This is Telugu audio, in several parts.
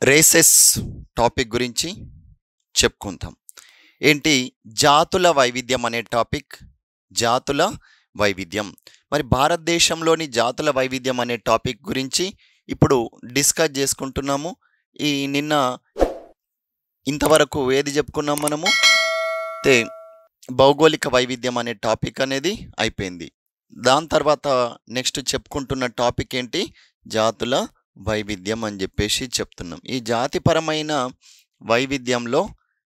రేసెస్ టాపిక్ గురించి చెప్పుకుందాం. ఏంటి జాతుల వైవిధ్యం అనే టాపిక్. జాతుల వైవిధ్యం, మరి భారతదేశంలోని జాతుల వైవిధ్యం అనే టాపిక్ గురించి ఇప్పుడు డిస్కస్ చేసుకుంటున్నాము. నిన్న ఇంతవరకు ఏది చెప్పుకున్నాం మనము? భౌగోళిక వైవిధ్యం అనే టాపిక్ అనేది అయిపోయింది. దాని తర్వాత నెక్స్ట్ చెప్పుకుంటున్న టాపిక్ ఏంటి? జాతుల వైవిధ్యం అని చెప్పేసి చెప్తున్నాం. ఈ జాతిపరమైన వైవిధ్యంలో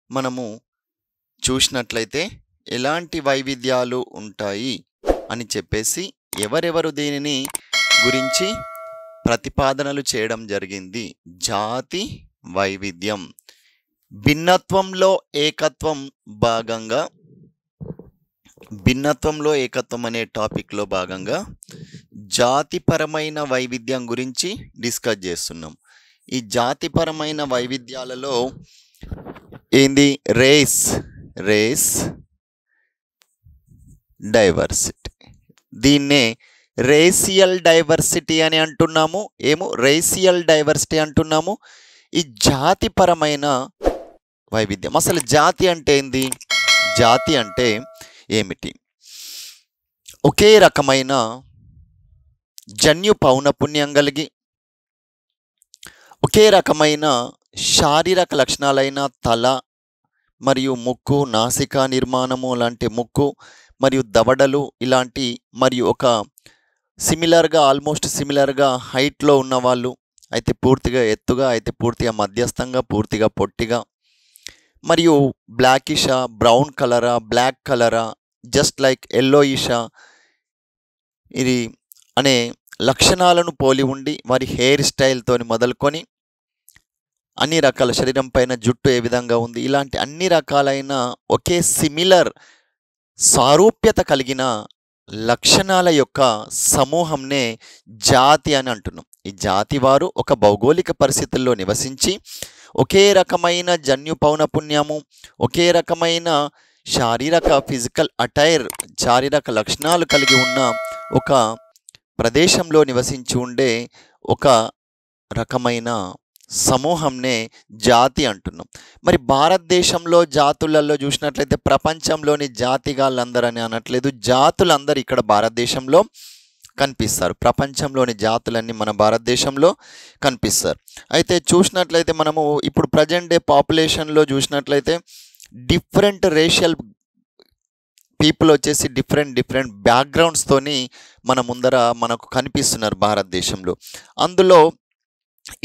మనము చూసినట్లయితే ఎలాంటి వైవిధ్యాలు ఉంటాయి అని చెప్పేసి ఎవరెవరు దీనిని గురించి ప్రతిపాదనలు చేయడం జరిగింది. జాతి వైవిధ్యం, భిన్నత్వంలో ఏకత్వం భాగంగా, భిన్నత్వంలో ఏకత్వం అనే టాపిక్లో భాగంగా జాతిపరమైన వైవిధ్యం గురించి డిస్కస్ చేస్తున్నాం. ఈ జాతిపరమైన వైవిధ్యాలలో ఏంది? Race diversity. దీన్నే రేసియల్ డైవర్సిటీ అని అంటున్నాము. రేసియల్ డైవర్సిటీ అంటున్నాము. ఈ జాతిపరమైన వైవిధ్యం. అసలు జాతి అంటే ఏంది? జాతి అంటే ఏమిటి? ఒకే రకమైన జన్యు పౌనపుణ్యం కలిగి, ఒకే రకమైన శారీరక లక్షణాలైన తల మరియు ముక్కు, నాసికా నిర్మాణము లాంటి ముక్కు మరియు దవడలు ఇలాంటి, మరియు ఒక ఆల్మోస్ట్ సిమిలర్గా హైట్లో ఉన్నవాళ్ళు, అయితే పూర్తిగా ఎత్తుగా, అయితే పూర్తిగా మధ్యస్థంగా, పూర్తిగా పొట్టిగా, మరియు బ్లాకిషా, బ్రౌన్ కలరా, బ్లాక్ కలరా, జస్ట్ లైక్ ఎల్లోయిషా ఇది అనే లక్షణాలను పోలి ఉండి, వారి హెయిర్ స్టైల్తో మొదలుకొని అన్ని రకాల శరీరం పైన జుట్టు ఏ విధంగా ఉంది, ఇలాంటి అన్ని రకాలైన ఒకే సిమిలర్ సారూప్యత కలిగిన లక్షణాల యొక్క సమూహంనే జాతి అని అంటున్నాం. ఈ జాతి వారు ఒక భౌగోళిక పరిస్థితుల్లో నివసించి ఒకే రకమైన జన్యు పౌనపుణ్యము, ఒకే రకమైన శారీరక ఫిజికల్ అటైర్, శారీరక లక్షణాలు కలిగి ఉన్న ఒక ప్రదేశంలో నివసించి ఉండే ఒక రకమైన సమూహంనే జాతి అంటున్నాం. మరి భారతదేశంలో జాతులలో చూసినట్లయితే ప్రపంచంలోని జాతిగాళ్ళందరని అనట్లేదు, జాతులందరూ ఇక్కడ భారతదేశంలో కనిపిస్తారు. ప్రపంచంలోని జాతులన్నీ మన భారతదేశంలో కనిపిస్తారు. అయితే చూసినట్లయితే మనము ఇప్పుడు ప్రజెంట్ డే పాపులేషన్లో చూసినట్లయితే డిఫరెంట్ రేషియల్ పీపుల్ వచ్చేసి డిఫరెంట్ బ్యాక్గ్రౌండ్స్తోని మన ముందర మనకు కనిపిస్తున్నారు భారతదేశంలో. అందులో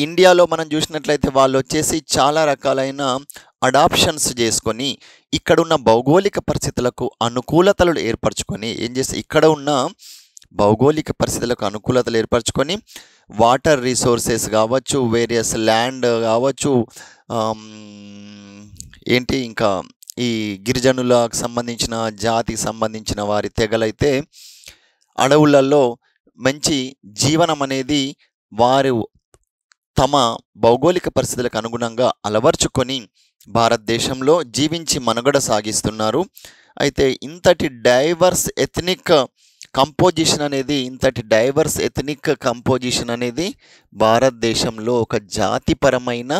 ఇండియాలో మనం చూసినట్లయితే వాళ్ళు వచ్చేసి చాలా రకాలైన అడాప్షన్స్ చేసుకొని ఇక్కడున్న భౌగోళిక పరిస్థితులకు అనుకూలతలు ఏర్పరచుకొని ఇక్కడ ఉన్న భౌగోళిక పరిస్థితులకు అనుకూలతలు ఏర్పరచుకొని వాటర్ రిసోర్సెస్ కావచ్చు, వేరియస్ ల్యాండ్ కావచ్చు, ఇంకా ఈ గిరిజనులకు సంబంధించిన జాతికి సంబంధించిన వారి తెగలైతే అడవులలో మంచి జీవనం అనేది వారు తమ భౌగోళిక పరిస్థితులకు అనుగుణంగా అలవర్చుకొని భారతదేశంలో జీవించి మనుగడ సాగిస్తున్నారు. అయితే ఇంతటి డైవర్స్ ఎథనిక్ కంపోజిషన్ అనేది భారతదేశంలో ఒక జాతిపరమైన,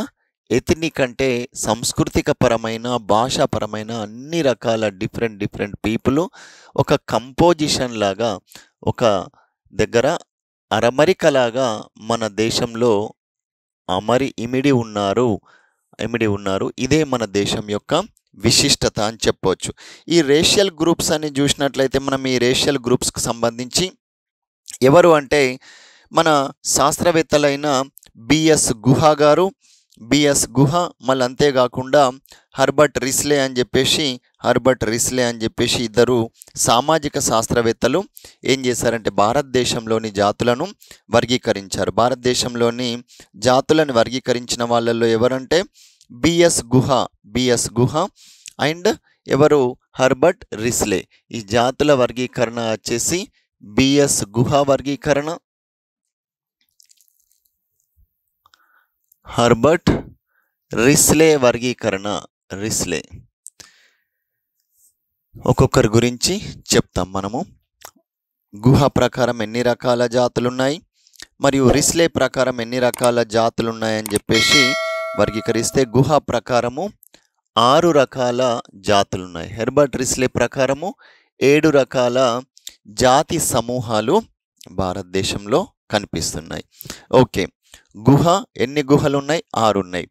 ఎథనిక్ అంటే సాంస్కృతిక పరమైన, భాషాపరమైన అన్ని రకాల డిఫరెంట్ పీపుల్ ఒక కంపోజిషన్ లాగా, ఒక దగ్గర అరమరికలాగా మన దేశంలో ఇమిడి ఉన్నారు. ఇదే మన దేశం యొక్క విశిష్టత అని చెప్పవచ్చు. ఈ రేషియల్ గ్రూప్స్ అని చూసినట్లయితే మనం ఈ రేషియల్ గ్రూప్స్కి సంబంధించి ఎవరు అంటే మన శాస్త్రవేత్తలైన బిఎస్ గుహ, మళ్ళీ అంతేకాకుండా హర్బర్ట్ రిస్లే అని చెప్పేసి ఇద్దరు సామాజిక శాస్త్రవేత్తలు ఏం చేశారంటే భారతదేశంలోని జాతులను వర్గీకరించారు. భారతదేశంలోని జాతులను వర్గీకరించిన వాళ్ళల్లో ఎవరంటే బిఎస్ గుహ అండ్ ఎవరు? Herbert Risley. ఈ జాతుల వర్గీకరణ వచ్చేసి బిఎస్ గుహ వర్గీకరణ, హర్బర్ట్ రిస్లే వర్గీకరణ. ఒక్కొక్కరి గురించి చెప్తాం మనము. గుహ ప్రకారం ఎన్ని రకాల జాతులు ఉన్నాయి, మరియు రిస్లే ప్రకారం ఎన్ని రకాల జాతులు ఉన్నాయని చెప్పేసి వర్గీకరిస్తే గుహ ప్రకారము 6 రకాల జాతులు ఉన్నాయి. హెర్బర్ట్ రిస్లే ప్రకారము 7 రకాల జాతి సమూహాలు భారతదేశంలో కనిపిస్తున్నాయి. ఓకే, గుహ ఎన్ని గుహలు ఉన్నాయి? 6 ఉన్నాయి.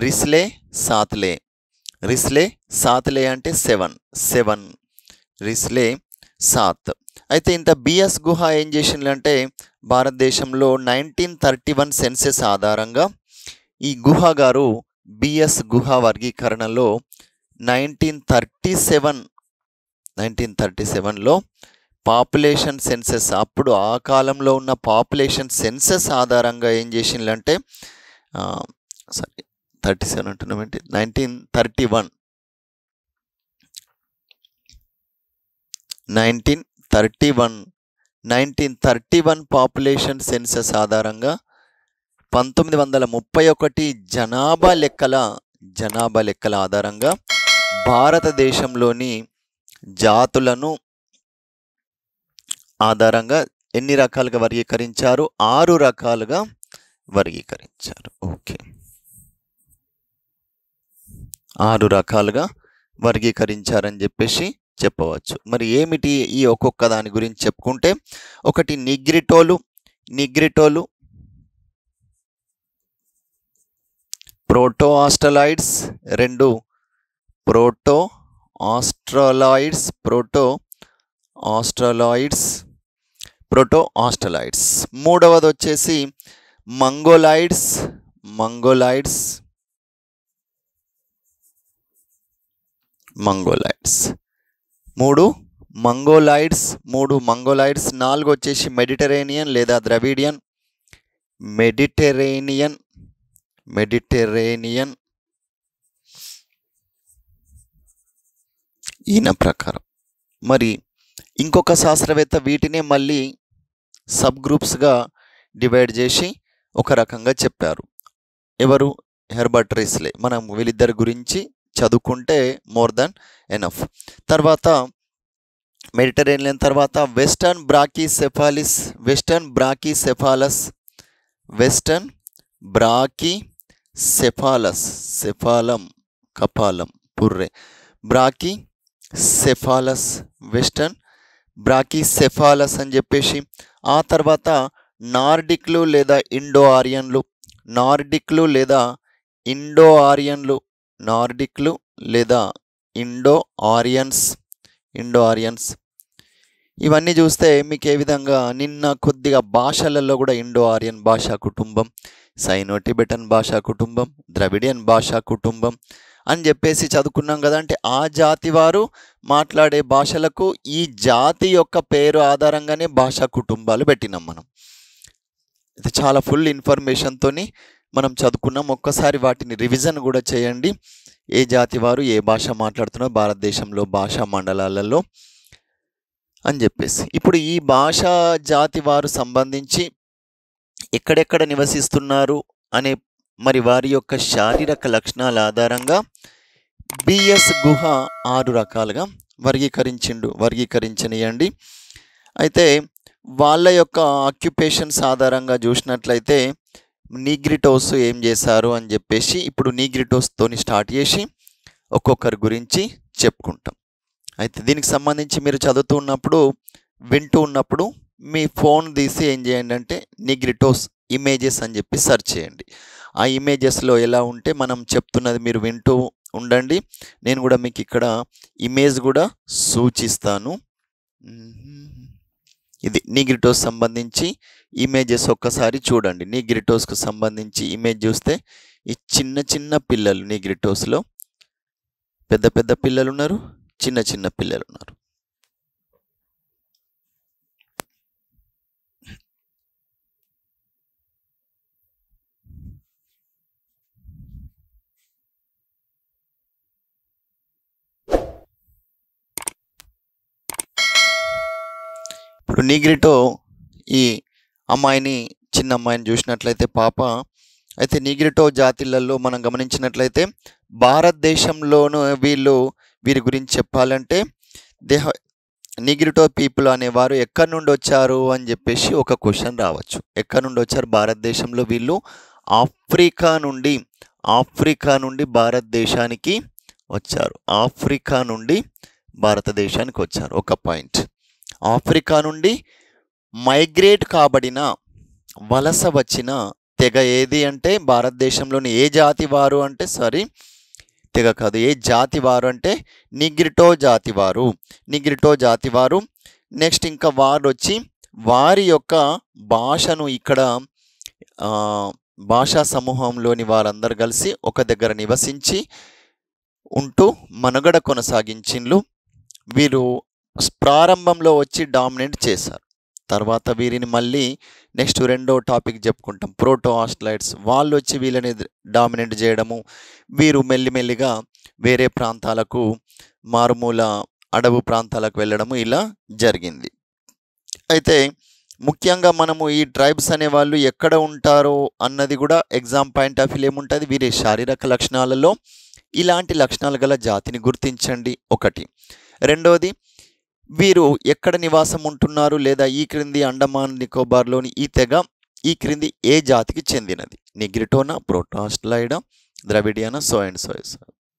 రిస్లే సాత్లే అంటే 7 రిస్లే సాత్. అయితే ఇంత బిఎస్ గుహ ఏం చేసిందంటే భారతదేశంలో 1931 సెన్సెస్ ఆధారంగా ఈ గుహ గారు బిఎస్ గుహ వర్గీకరణలో 1937లో పాపులేషన్ సెన్సెస్, అప్పుడు ఆ కాలంలో ఉన్న పాపులేషన్ సెన్సెస్ ఆధారంగా ఏం చేసిందంటే 37 అంటున్నామంటే 1931 పాపులేషన్ సెన్సెస్ ఆధారంగా 1931 జనాభా లెక్కల ఆధారంగా భారతదేశంలోని జాతులను ఆధారంగా ఎన్ని రకాలుగా వర్గీకరించారు? 6 రకాలుగా వర్గీకరించారు. ఓకే, 6 రకాలుగా వర్గీకరించారని చెప్పేసి చెప్పవచ్చు. మరి ఏమిటి ఈ ఒక్కొక్క దాని గురించి చెప్పుకుంటే, ఒకటి నిగ్రిటోలు ప్రోటో ఆస్ట్రలాయిడ్స్, 2 ప్రోటో ఆస్ట్రలాయిడ్స్, మూడవది వచ్చేసి మంగోలాయిడ్స్, 3 మంగోలాయిడ్స్, 4 వచ్చేసి మెడిటరేనియన్ లేదా ద్రవిడియన్, మెడిటరేనియన్ ఈయన ప్రకారం. మరి ఇంకొక శాస్త్రవేత్త వీటినే మళ్ళీ సబ్ గ్రూప్స్గా డివైడ్ చేసి ఒక రకంగా చెప్పారు. ఎవరు? Herbert Risley. మనం వీళ్ళిద్దరి గురించి చదువుకుంటే మోర్ దాన్ ఎనఫ్. తర్వాత మెడిటరేనియన్ తర్వాత వెస్టర్న్ బ్రాకీసెఫాలస్, కపాలం పుర్రె, బ్రాకీసెఫాలస్, వెస్టర్న్ బ్రాకీసెఫాలస్ అని చెప్పేసి. ఆ తర్వాత నార్డిక్లు లేదా ఇండో ఆరియన్స్. ఇవన్నీ చూస్తే మీకు ఏ విధంగా నిన్న కొద్దిగా భాషలలో కూడా ఇండో ఆరియన్ భాషా కుటుంబం, సైనో టిబెటన్ భాషా కుటుంబం, ద్రవిడియన్ భాషా కుటుంబం అని చెప్పేసి చదువుకున్నాం కదా. అంటే ఆ జాతి వారు మాట్లాడే భాషలకు ఈ జాతి యొక్క పేరు ఆధారంగానే భాషా కుటుంబాలు పెట్టినాం మనం. ఇది చాలా ఫుల్ ఇన్ఫర్మేషన్తో మనం చదువుకున్నాం. ఒక్కసారి వాటిని రివిజన్ కూడా చేయండి. ఏ జాతి వారు ఏ భాష మాట్లాడుతున్నారో భారతదేశంలో భాషా మండలాలలో అని చెప్పేసి. ఇప్పుడు ఈ భాషా జాతి వారు సంబంధించి ఎక్కడెక్కడ నివసిస్తున్నారు అనే మరి వారి యొక్క శారీరక లక్షణాల ఆధారంగా బిఎస్ గుహ 6 రకాలుగా వర్గీకరించనియండి. అయితే వాళ్ళ యొక్క ఆక్యుపేషన్స్ ఆధారంగా చూసినట్లయితే నీగ్రిటోస్ ఏం చేశారు అని చెప్పేసి ఇప్పుడు నీగ్రిటోస్తోని స్టార్ట్ చేసి ఒక్కొక్కరి గురించి చెప్పుకుంటాం. అయితే దీనికి సంబంధించి మీరు వింటూ ఉన్నప్పుడు మీ ఫోన్ తీసి ఏం చేయండి అంటే నీగ్రిటోస్ ఇమేజెస్ అని చెప్పి సెర్చ్ చేయండి. ఆ ఇమేజెస్లో ఎలా ఉంటే మనం చెప్తున్నది మీరు వింటూ ఉండండి. నేను కూడా మీకు ఇక్కడ ఇమేజ్ కూడా సూచిస్తాను. ఇది నీగ్రిటోస్ సంబంధించి ఇమేజెస్ ఒక్కసారి చూడండి. నీగ్రిటోస్కు సంబంధించి ఇమేజ్ చూస్తే ఈ చిన్న పిల్లలు, నీగ్రిటోస్లో పెద్ద పిల్లలు ఉన్నారు, చిన్న పిల్లలు ఉన్నారు. ఇప్పుడు నీగ్రిటో ఈ చిన్న అమ్మాయిని చూసినట్లయితే పాప. అయితే నీగ్రిటో జాతిలలో మనం గమనించినట్లయితే భారతదేశంలోనూ వీరి గురించి చెప్పాలంటే నీగ్రిటో పీపుల్ అనేవారు ఎక్కడి నుండి వచ్చారు అని చెప్పేసి ఒక క్వశ్చన్ రావచ్చు. ఎక్కడి నుండి వచ్చారు? భారతదేశంలో వీళ్ళు ఆఫ్రికా నుండి ఆఫ్రికా నుండి భారతదేశానికి వచ్చారు. ఆఫ్రికా నుండి భారతదేశానికి వచ్చారు. ఒక పాయింట్. ఆఫ్రికా నుండి మైగ్రేట్ కాబడిన వలస వచ్చిన తెగ ఏది అంటే భారతదేశంలోని ఏ జాతి వారు అంటే తెగ కాదు, ఏ జాతి వారు అంటే నిగ్రిటో జాతి వారు. నిగ్రిటో జాతి వారు. నెక్స్ట్ ఇంకా వారు వచ్చి వారి యొక్క భాషను ఇక్కడ భాషా సమూహంలోని వారందరూ కలిసి ఒక దగ్గర నివసించి ఉంటూ మనుగడ కొనసాగించిండ్రు. వీరు ప్రారంభంలో వచ్చి డామినేట్ చేశారు. తర్వాత వీరిని మళ్ళీ నెక్స్ట్ రెండో టాపిక్ చెప్పుకుంటాం, ప్రోటో ఆస్ట్రైడ్స్. వాళ్ళు వచ్చి వీళ్ళని డామినేట్ చేయడము, వీరు మెల్లిమెల్లిగా వేరే ప్రాంతాలకు, మారుమూల అడవు ప్రాంతాలకు వెళ్ళడము ఇలా జరిగింది. అయితే ముఖ్యంగా మనము ఈ ట్రైబ్స్ అనే వాళ్ళు ఎక్కడ ఉంటారో అన్నది కూడా ఎగ్జామ్ పాయింట్ ఆఫ్ వ్యూ ఏముంటుంది, వీరి శారీరక లక్షణాలలో ఇలాంటి లక్షణాలు గల జాతిని గుర్తించండి ఒకటి. రెండవది, వీరు ఎక్కడ నివాసం ఉంటున్నారు లేదా ఈ క్రింది అండమాన్ నికోబార్లోని ఈ తెగ ఈ క్రింది ఏ జాతికి చెందినది? నిగ్రిటోనా, ప్రోటో ఆస్ట్రైడా, ద్రవిడియానా, so and so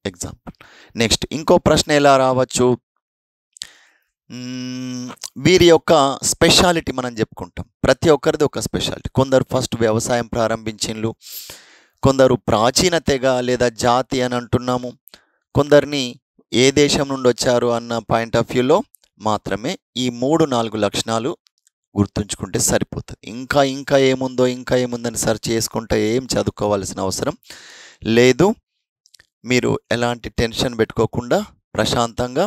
example. Next ఇంకో ప్రశ్న ఎలా రావచ్చు, వీరి యొక్క స్పెషాలిటీ మనం చెప్పుకుంటాం. ప్రతి ఒక్కరిది ఒక స్పెషాలిటీ. కొందరు ఫస్ట్ వ్యవసాయం ప్రారంభించిండ్రు, కొందరు ప్రాచీన తెగ లేదా జాతి అని అంటున్నాము, కొందరిని ఏ దేశం నుండి వచ్చారు అన్న పాయింట్ ఆఫ్ వ్యూలో మాత్రమే ఈ 3-4 లక్షణాలు గుర్తుంచుకుంటే సరిపోతుంది. ఇంకా ఏముందని సెర్చ్ చేసుకుంటే ఏం చదువుకోవాల్సిన అవసరం లేదు. మీరు ఎలాంటి టెన్షన్ పెట్టుకోకుండా ప్రశాంతంగా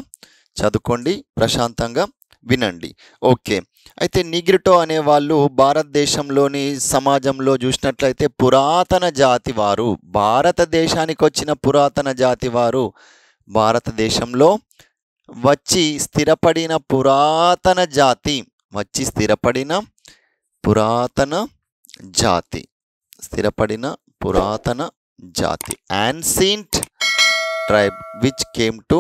చదువుకోండి, ప్రశాంతంగా వినండి. ఓకే. అయితే నిగ్రిటో అనేవాళ్ళు భారతదేశంలోని సమాజంలో చూసినట్లయితే పురాతన జాతి వారు. భారతదేశానికి వచ్చిన పురాతన జాతి వారు, భారతదేశంలో వచ్చి స్థిరపడిన పురాతన జాతి, స్థిరపడిన పురాతన జాతి ancient tribe which came to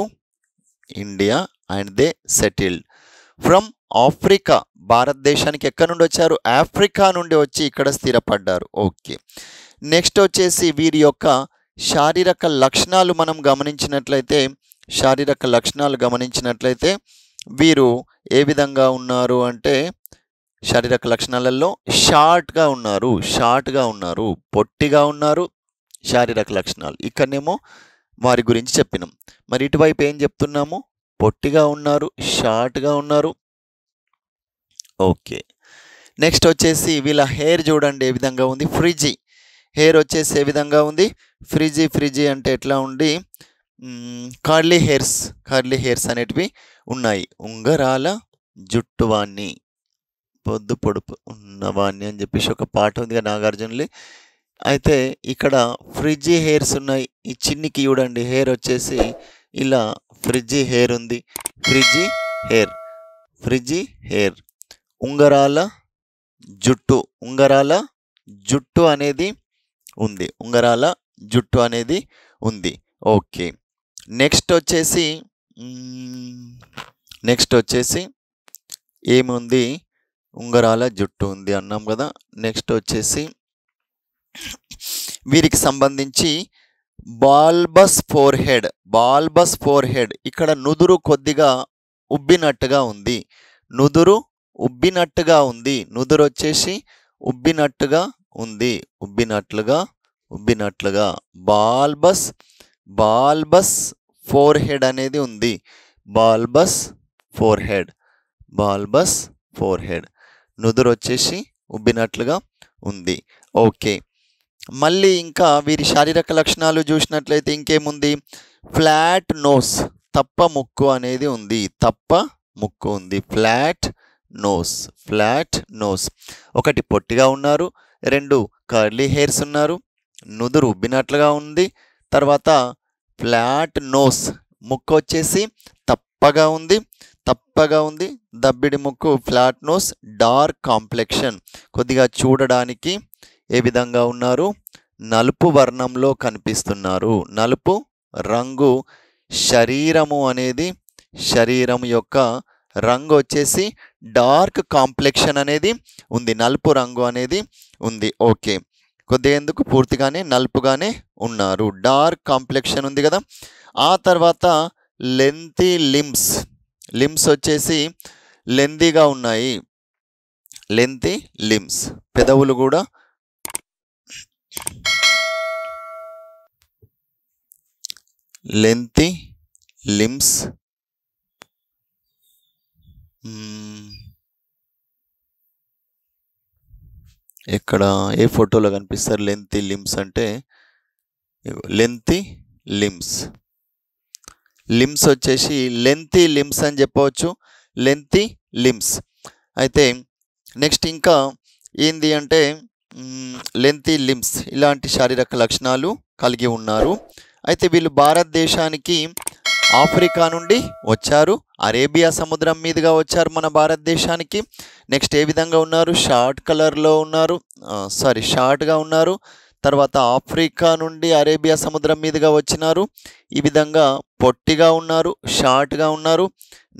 India and they settled from Africa. భారతదేశానికి ఎక్కడి నుండి వచ్చారు? ఆఫ్రికా నుండి వచ్చి ఇక్కడ స్థిరపడ్డారు. ఓకే. నెక్స్ట్ వచ్చేసి వీరి యొక్క శారీరక లక్షణాలు మనం గమనించినట్లయితే వీరు ఏ విధంగా ఉన్నారు అంటే శారీరక లక్షణాలలో షార్ట్గా ఉన్నారు, పొట్టిగా ఉన్నారు. శారీరక లక్షణాలు ఇక్కడనేమో వారి గురించి చెప్పినాం. మరి ఇటువైపు ఏం చెప్తున్నాము? పొట్టిగా ఉన్నారు, షార్ట్గా ఉన్నారు. ఓకే. నెక్స్ట్ వచ్చేసి వీళ్ళ హెయిర్ చూడండి ఏ విధంగా ఉంది, ఫ్రిజీ హెయిర్ వచ్చేసి ఏ విధంగా ఉంది, ఫ్రిజీ అంటే ఎట్లా ఉండి కర్లీ హెయిర్స్ అనేటివి ఉన్నాయి. ఉంగరాల జుట్టువాణ్ణి, పొద్దు పొడుపు ఉన్నవాణ్ణి అని చెప్పేసి ఒక పాట ఉంది నాగార్జునలి. అయితే ఇక్కడ ఫ్రిజీ హెయిర్స్ ఉన్నాయి. ఈ చిన్నికి చూడండి హెయిర్ వచ్చేసి ఇలా ఫ్రిజీ హెయిర్ ఉంది. Frizzy hair. ఉంగరాల జుట్టు అనేది ఉంది. ఓకే. నెక్స్ట్ వచ్చేసి ఏముంది? ఉంగరాల జుట్టు ఉంది అన్నాం కదా. నెక్స్ట్ వచ్చేసి వీరికి సంబంధించి బాల్బస్ ఫోర్ హెడ్. ఇక్కడ నుదురు కొద్దిగా ఉబ్బినట్టుగా ఉంది. నుదురు వచ్చేసి ఉబ్బినట్టుగా బాల్బస్ ఫోర్ హెడ్ అనేది ఉంది. బాల్బస్ ఫోర్ హెడ్. నుదురు వచ్చేసి ఉబ్బినట్లుగా ఉంది. ఓకే. మళ్ళీ ఇంకా వీరి శారీరక లక్షణాలు చూసినట్లయితే ఇంకేముంది? ఫ్లాట్ నోస్, తప్ప ముక్కు అనేది ఉంది. Flat nose. ఒకటి పొట్టిగా ఉన్నారు, 2 కర్లీ హెయిర్స్ ఉన్నారు, నుదురు ఉబ్బినట్లుగా ఉంది. తర్వాత ఫ్లాట్ నోస్, ముక్కు వచ్చేసి తప్పగా ఉంది. దబ్బిడి ముక్కు, ఫ్లాట్ నోస్. డార్క్ కాంప్లెక్షన్, కొద్దిగా చూడడానికి ఏ విధంగా ఉన్నారు? నలుపు వర్ణంలో కనిపిస్తున్నారు. నలుపు రంగు. శరీరం యొక్క రంగు వచ్చేసి డార్క్ కాంప్లెక్షన్ అనేది ఉంది, నలుపు రంగు అనేది ఉంది. ఓకే. కొద్దిగా ఎందుకు పూర్తిగానే నలుపుగానే ఉన్నారు. డార్క్ కాంప్లెక్షన్ ఉంది కదా. ఆ తర్వాత లెంతీ లిమ్స్. లిమ్స్ వచ్చేసి లెంతీగా ఉన్నాయి. లెంతీ లిమ్స్, పెదవులు కూడా లెంతీ లిమ్స్. ఎక్కడ ఏ ఫోటోలో కనిపిస్తారు లెంతీ లిమ్స్ అంటే? Lengthy limbs. లిమ్స్ వచ్చేసి లెంతీ లిమ్స్ అని చెప్పవచ్చు, లెంతీ లిమ్స్. అయితే నెక్స్ట్ ఇంకా ఏంది అంటే లెంతీ లిమ్స్ ఇలాంటి శారీరక లక్షణాలు కలిగి ఉన్నారు. అయితే వీళ్ళు భారతదేశానికి ఆఫ్రికా నుండి వచ్చారు, అరేబియా సముద్రం మీదుగా వచ్చారు మన భారతదేశానికి. నెక్స్ట్ ఏ విధంగా ఉన్నారు? షార్ట్గా ఉన్నారు. తర్వాత ఆఫ్రికా నుండి అరేబియా సముద్రం మీదుగా వచ్చినారు. ఈ విధంగా పొట్టిగా ఉన్నారు, షార్ట్గా ఉన్నారు.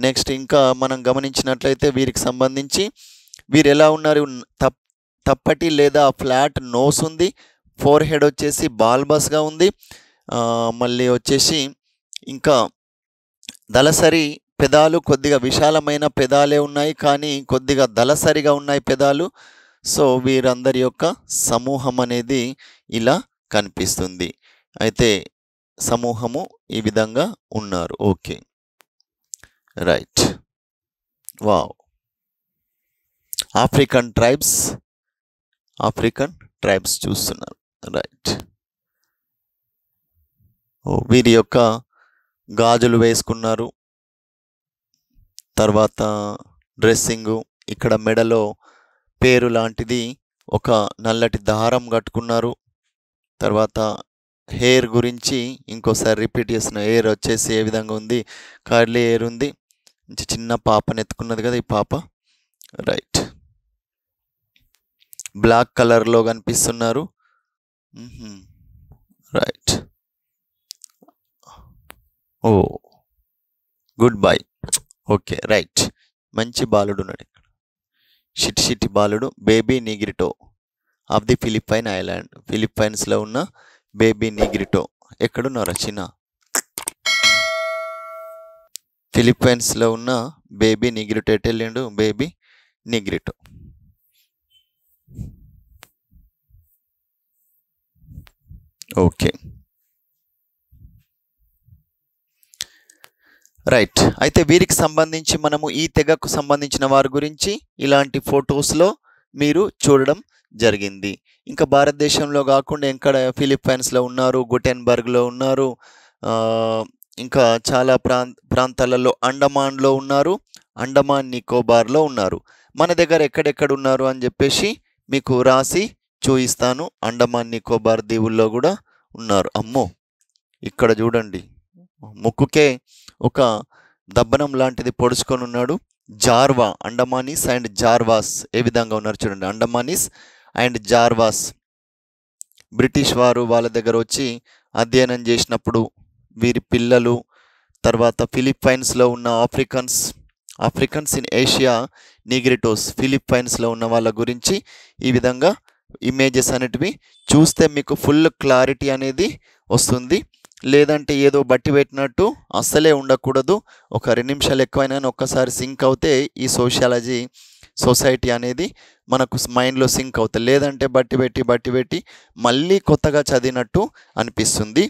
నెక్స్ట్ ఇంకా మనం గమనించినట్లయితే వీరికి సంబంధించి వీరు ఎలా ఉన్నారు? తప్పటి లేదా ఫ్లాట్ నోస్ ఉంది. ఫోర్ హెడ్ వచ్చేసి బాల్బస్గా ఉంది. మళ్ళీ వచ్చేసి ఇంకా దళసరి పెదాలు, కొద్దిగా విశాలమైన పెదాలే ఉన్నాయి కానీ కొద్దిగా దళసరిగా ఉన్నాయి పెదాలు. సో వీరందరి యొక్క సమూహం అనేది ఇలా కనిపిస్తుంది. అయితే సమూహము ఈ విధంగా ఉన్నారు. Okay, right. Wow, African tribes చూస్తున్నారు. రైట్. వీరి యొక్క గాజులు వేసుకున్నారు. తర్వాత డ్రెస్సింగు, ఇక్కడ మెడలో పేరు లాంటిది ఒక నల్లటి దారం కట్టుకున్నారు. తర్వాత హెయిర్ గురించి ఇంకోసారి రిపీట్ చేసిన, హెయిర్ వచ్చేసి ఏ విధంగా ఉంది? కర్లీ హెయిర్ ఉంది. చిన్న పాపను ఎత్తుకున్నది కదా ఈ పాప. రైట్. బ్లాక్ కలర్లో కనిపిస్తున్నారు. Right. Oh, good boy. Okay, right. మంచి బాలుడు ఉన్నాడు ఇక్కడ. షిటి బాలుడు, baby Negrito of the Philippine island. ఫిలిప్పైన్స్లో ఉన్న బేబీ నిగ్రిటో. ఎక్కడున్నారా చిన్న? ఫిలిప్పైన్స్లో ఉన్న బేబీ నిగ్రిటో. ఎటు వెళ్ళిండు బేబీ నిగ్రిటో? Okay, right. అయితే వీరికి సంబంధించి మనము ఈ తెగకు సంబంధించిన వారి గురించి ఇలాంటి ఫొటోస్లో మీరు చూడడం జరిగింది. ఇంకా భారతదేశంలో కాకుండా ఇక్కడ ఫిలిప్పైన్స్లో ఉన్నారు, గుటెన్బర్గ్లో ఉన్నారు, ఇంకా చాలా ప్రాంతాలలో అండమాన్లో ఉన్నారు, అండమాన్ నికోబార్లో ఉన్నారు. మన దగ్గర ఎక్కడెక్కడ ఉన్నారు అని చెప్పేసి మీకు రాసి చూపిస్తాను. అండమాన్ నికోబార్ దీవుల్లో కూడా ఉన్నారు. అమ్మో, ఇక్కడ చూడండి, ముక్కుకే ఒక దబ్బనం లాంటిది పొడుచుకొని ఉన్నాడు. జార్వా, అండమానీస్ అండ్ జార్వాస్ ఏ విధంగా ఉన్నారు చూడండి. అండమానీస్ అండ్ జార్వాస్ బ్రిటిష్ వారు వాళ్ళ దగ్గర వచ్చి అధ్యయనం చేసినప్పుడు వీరి పిల్లలు, తర్వాత ఫిలిప్పైన్స్లో ఉన్న ఆఫ్రికన్స్ ఇన్ ఏషియా నిగ్రిటోస్, ఫిలిప్పైన్స్లో ఉన్న వాళ్ళ గురించి ఈ విధంగా ఇమేజెస్ అనేటివి చూస్తే మీకు ఫుల్ క్లారిటీ అనేది వస్తుంది. లేదంటే ఏదో బట్టి పెట్టినట్టు అస్సలే ఉండకూడదు. ఒక 2 నిమిషాలు ఎక్కువైనా ఒక్కసారి సింక్ అవుతే ఈ సొసైటీ అనేది మనకు మైండ్లో సింక్ అవుతుంది. లేదంటే బట్టి పెట్టి మళ్ళీ కొత్తగా చదివినట్టు అనిపిస్తుంది.